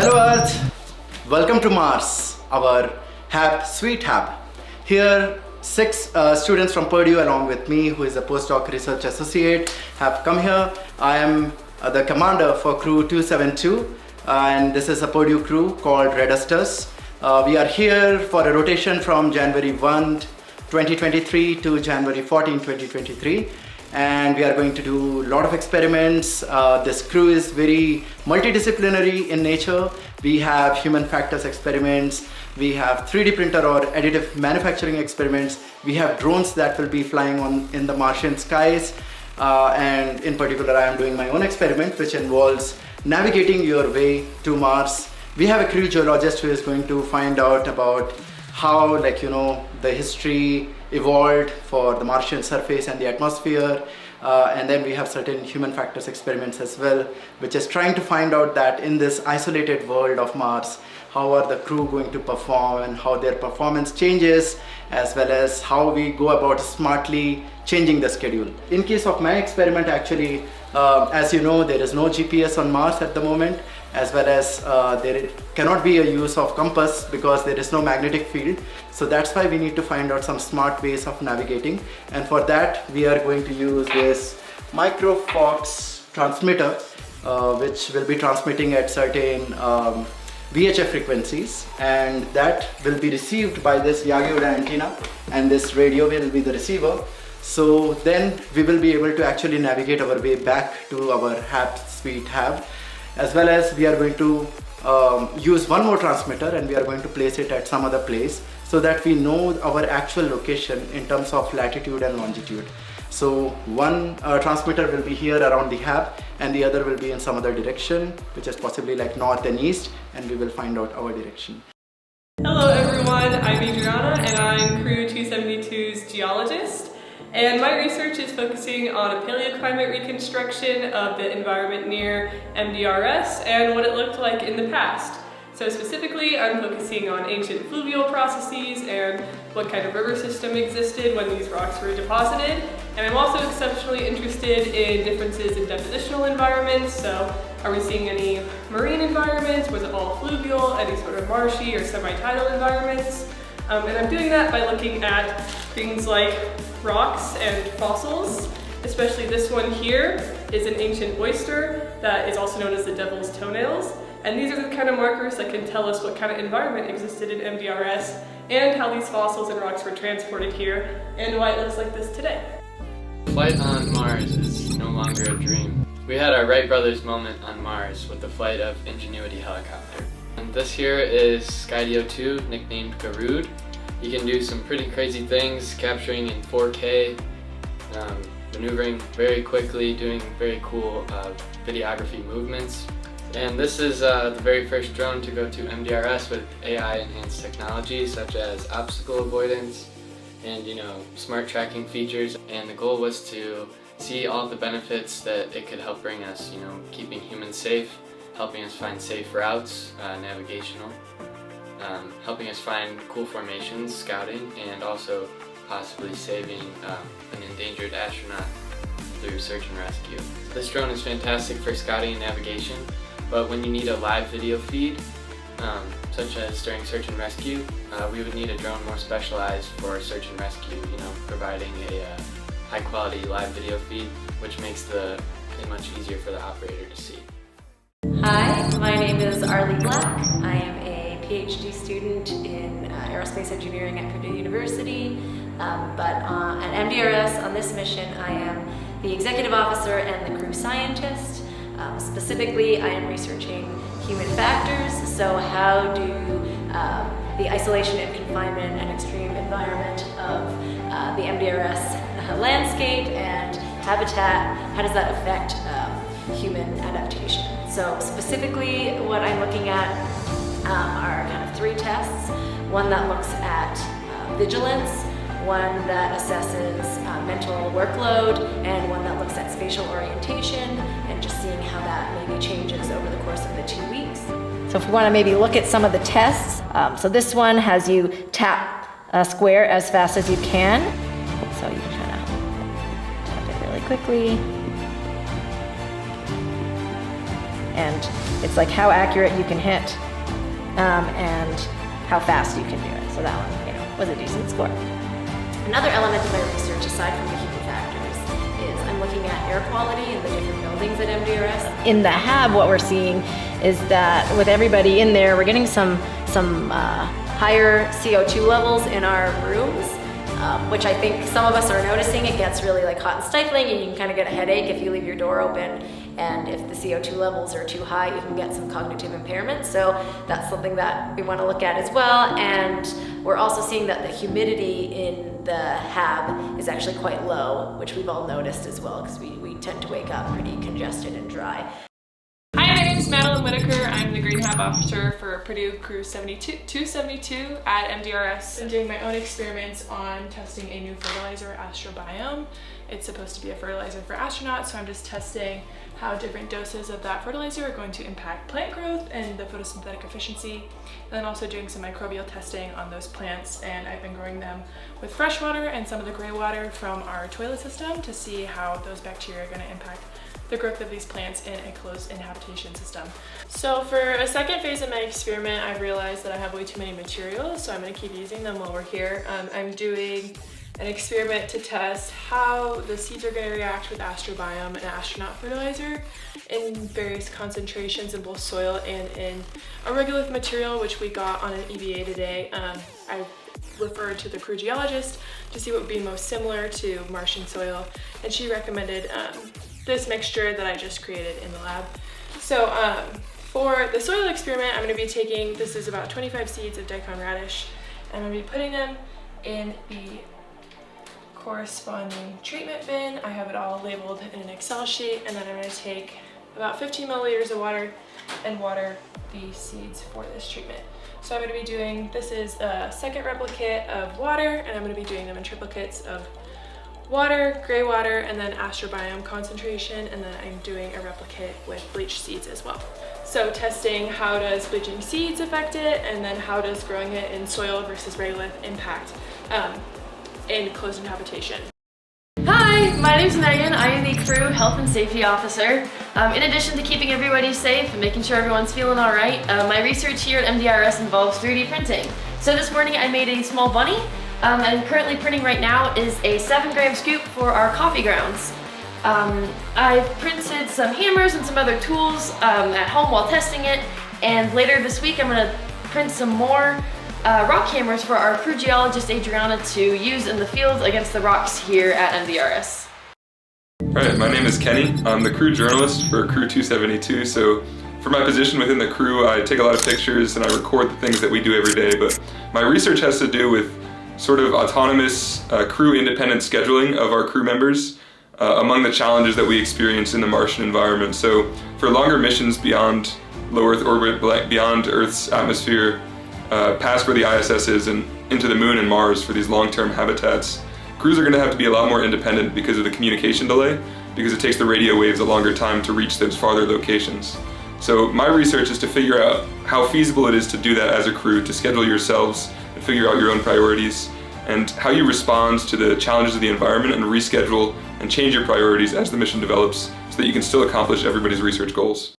Hello Earth, welcome to Mars, our HAB, sweet HAB. Here, 6 students from Purdue along with me, who is a postdoc research associate, have come here. I am the commander for crew 272 and this is a Purdue crew called Red Dusters. We are here for a rotation from January 1, 2023 to January 14, 2023. And we are going to do a lot of experiments. This crew is very multidisciplinary in nature. We have human factors experiments, we have 3D printer or additive manufacturing experiments, we have drones that will be flying in the Martian skies, and in particular I am doing my own experiment which involves navigating your way to Mars. We have a crew geologist who is going to find out about how, the history evolved for the Martian surface and the atmosphere, and then we have certain human factors experiments as well, which is trying to find out that in this isolated world of Mars, how are the crew going to perform and how their performance changes, as well as how we go about smartly changing the schedule. In case of my experiment, actually, as you know, there is no GPS on Mars at the moment, as well as there cannot be a use of compass because there is no magnetic field. So that's why we need to find out some smart ways of navigating, and for that we are going to use this microfox transmitter, which will be transmitting at certain VHF frequencies, and that will be received by this Yagoda antenna, and this radio will be the receiver. So then we will be able to actually navigate our way back to our sweet HAB, as well as we are going to use one more transmitter and we are going to place it at some other place so that we know our actual location in terms of latitude and longitude. So one transmitter will be here around the HAB and the other will be in some other direction, which is possibly like north and east, and we will find out our direction. Hello everyone, I'm Adriana and I'm crew 272's geologist. And my research is focusing on a paleoclimate reconstruction of the environment near MDRS and what it looked like in the past. So specifically, I'm focusing on ancient fluvial processes and what kind of river system existed when these rocks were deposited. And I'm also exceptionally interested in differences in depositional environments. So are we seeing any marine environments? Was it all fluvial, any sort of marshy or semi-tidal environments? And I'm doing that by looking at things like rocks and fossils. Especially this one here is an ancient oyster that is also known as the devil's toenails. And these are the kind of markers that can tell us what kind of environment existed in MDRS and how these fossils and rocks were transported here and why it looks like this today. Flight on Mars is no longer a dream. We had our Wright brothers moment on Mars with the flight of Ingenuity helicopter. And this here is Skydio 2, nicknamed Garude. You can do some pretty crazy things, capturing in 4K, maneuvering very quickly, doing very cool videography movements. And this is the very first drone to go to MDRS with AI-enhanced technology such as obstacle avoidance and smart tracking features. And the goal was to see all the benefits that it could help bring us, keeping humans safe, helping us find safe routes, navigational, helping us find cool formations, scouting, and also possibly saving an endangered astronaut through search and rescue. This drone is fantastic for scouting and navigation, but when you need a live video feed, such as during search and rescue, we would need a drone more specialized for search and rescue, providing a high quality live video feed, which makes it much easier for the operator to see. Hi, my name is Arly Black. I am a PhD student in aerospace engineering at Purdue University, but at MDRS on this mission I am the executive officer and the crew scientist. Specifically, I am researching human factors, so how do the isolation and confinement and extreme environment of the MDRS landscape and habitat, how does that affect human adaptation? So specifically what I'm looking at are kind of 3 tests. One that looks at vigilance, one that assesses mental workload, and one that looks at spatial orientation and just seeing how that maybe changes over the course of the 2 weeks. So if we want to maybe look at some of the tests, so this one has you tap a square as fast as you can. So you can kind of tap it really quickly. And It's like how accurate you can hit and how fast you can do it. So that one, you know, was a decent score. Another element of my research, aside from the human factors, is I'm looking at air quality in the different buildings at MDRS. In the HAB, what we're seeing is that with everybody in there, we're getting some higher CO2 levels in our rooms, which I think some of us are noticing. It gets really like hot and stifling, and you can kind of get a headache if you leave your door open. And if the CO2 levels are too high, you can get some cognitive impairment. So that's something that we want to look at as well. And we're also seeing that the humidity in the HAB is actually quite low, which we've all noticed as well, because we tend to wake up pretty congested and dry. Hi, my name is Madelyn Whitaker. I'm the Green Hab Officer for Purdue Crew 272 at MDRS. I'm doing my own experiments on testing a new fertilizer, astrobiome. It's supposed to be a fertilizer for astronauts, so I'm just testing how different doses of that fertilizer are going to impact plant growth and the photosynthetic efficiency. And then also doing some microbial testing on those plants, and I've been growing them with fresh water and some of the gray water from our toilet system to see how those bacteria are going to impact the growth of these plants in a closed inhabitation system. So for a second phase of my experiment, I've realized that I have way too many materials, so I'm going to keep using them while we're here. I'm doing an experiment to test how the seeds are going to react with astrobiome and astronaut fertilizer in various concentrations in both soil and in a regolith material, which we got on an EBA today. I referred to the crew geologist to see what would be most similar to Martian soil, and she recommended this mixture that I just created in the lab. So for the soil experiment, I'm going to be taking, this is about 25 seeds of daikon radish, and I'm going to be putting them in the corresponding treatment bin. I have it all labeled in an Excel sheet, and then I'm going to take about 15 milliliters of water and water the seeds for this treatment. So I'm going to be doing, this is a second replicate of water, and I'm going to be doing them in triplicates of water, gray water, and then astrobiome concentration, and then I'm doing a replicate with bleached seeds as well. So testing how does bleaching seeds affect it, and then how does growing it in soil versus regolith impact in closed habitation. Hi, my name's Megan. I am the crew health and safety officer. In addition to keeping everybody safe and making sure everyone's feeling all right, my research here at MDRS involves 3D printing. So this morning I made a small bunny, and currently printing right now is a 7-gram scoop for our coffee grounds. I've printed some hammers and some other tools at home while testing it, and later this week I'm going to print some more rock hammers for our crew geologist Adriana to use in the field against the rocks here at MDRS. Alright, my name is Kenny. I'm the crew journalist for Crew 272, so for my position within the crew, I take a lot of pictures and I record the things that we do every day, but my research has to do with sort of autonomous crew independent scheduling of our crew members among the challenges that we experience in the Martian environment. So for longer missions beyond low Earth orbit, beyond Earth's atmosphere, past where the ISS is and into the Moon and Mars for these long-term habitats, crews are going to have to be a lot more independent because of the communication delay, because it takes the radio waves a longer time to reach those farther locations. So my research is to figure out how feasible it is to do that as a crew, to schedule yourselves and figure out your own priorities, and how you respond to the challenges of the environment and reschedule and change your priorities as the mission develops so that you can still accomplish everybody's research goals.